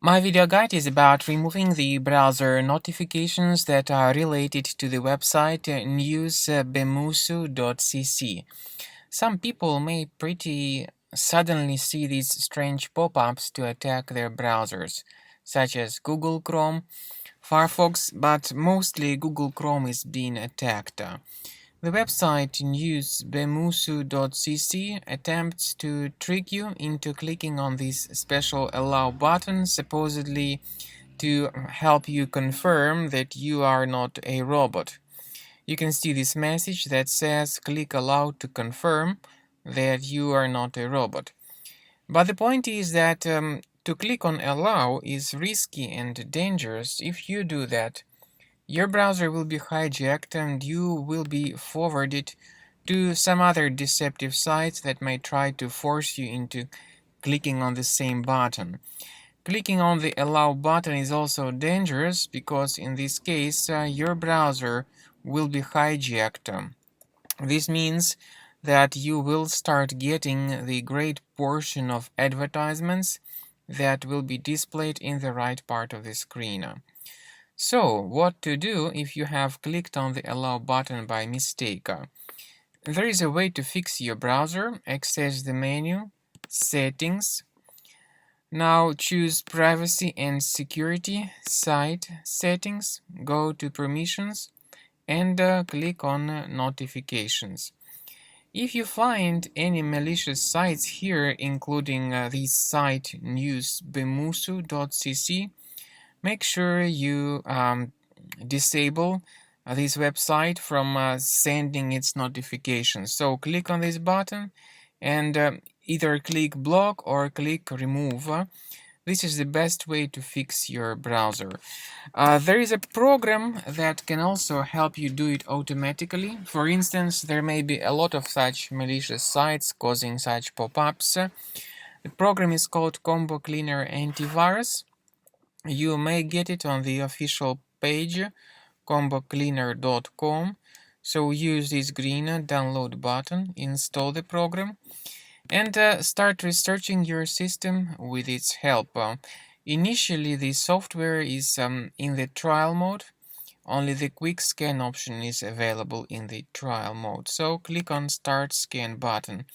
My video guide is about removing the browser notifications that are related to the website News-bemusu.cc. Some people may pretty suddenly see these strange pop-ups to attack their browsers, such as Google Chrome, Firefox, but mostly Google Chrome is being attacked. The website News-bemusu.cc attempts to trick you into clicking on this special allow button, supposedly to help you confirm that you are not a robot. You can see this message that says click allow to confirm that you are not a robot. But the point is that to click on allow is risky and dangerous. If you do that, your browser will be hijacked and you will be forwarded to some other deceptive sites that may try to force you into clicking on the same button. Clicking on the allow button is also dangerous because in this case your browser will be hijacked. This means that you will start getting the great portion of advertisements that will be displayed in the right part of the screen. So, what to do if you have clicked on the allow button by mistake? There is a way to fix your browser. Access the menu, settings. Now choose privacy and security, site settings, go to permissions and click on notifications. If you find any malicious sites here, including this site News-bemusu.cc, make sure you disable this website from sending its notifications. So click on this button and either click block or click remove. This is the best way to fix your browser. There is a program that can also help you do it automatically. For instance, there may be a lot of such malicious sites causing such pop-ups. The program is called Combo Cleaner Antivirus. You may get it on the official page combocleaner.com. So use this green download button, install the program, and start researching your system with its help. Initially, the software is in the trial mode. Only the quick scan option is available in the trial mode. So click on Start Scan button.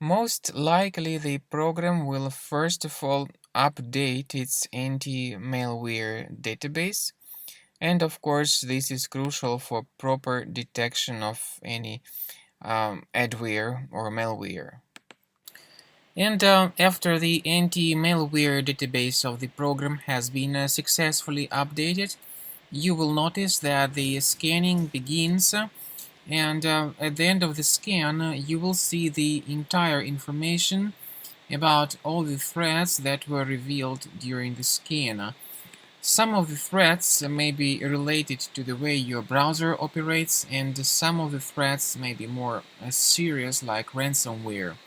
Most likely the program will first of all update its anti-malware database. And of course, this is crucial for proper detection of any adware or malware. And after the anti-malware database of the program has been successfully updated, you will notice that the scanning begins, and at the end of the scan, you will see the entire information about all the threats that were revealed during the scan. Some of the threats may be related to the way your browser operates, and some of the threats may be more serious, like ransomware.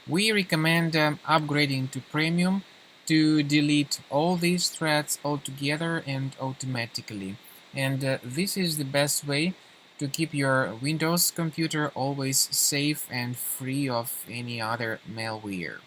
We recommend upgrading to Premium to delete all these threats altogether and automatically. And this is the best way to keep your Windows computer always safe and free of any other malware.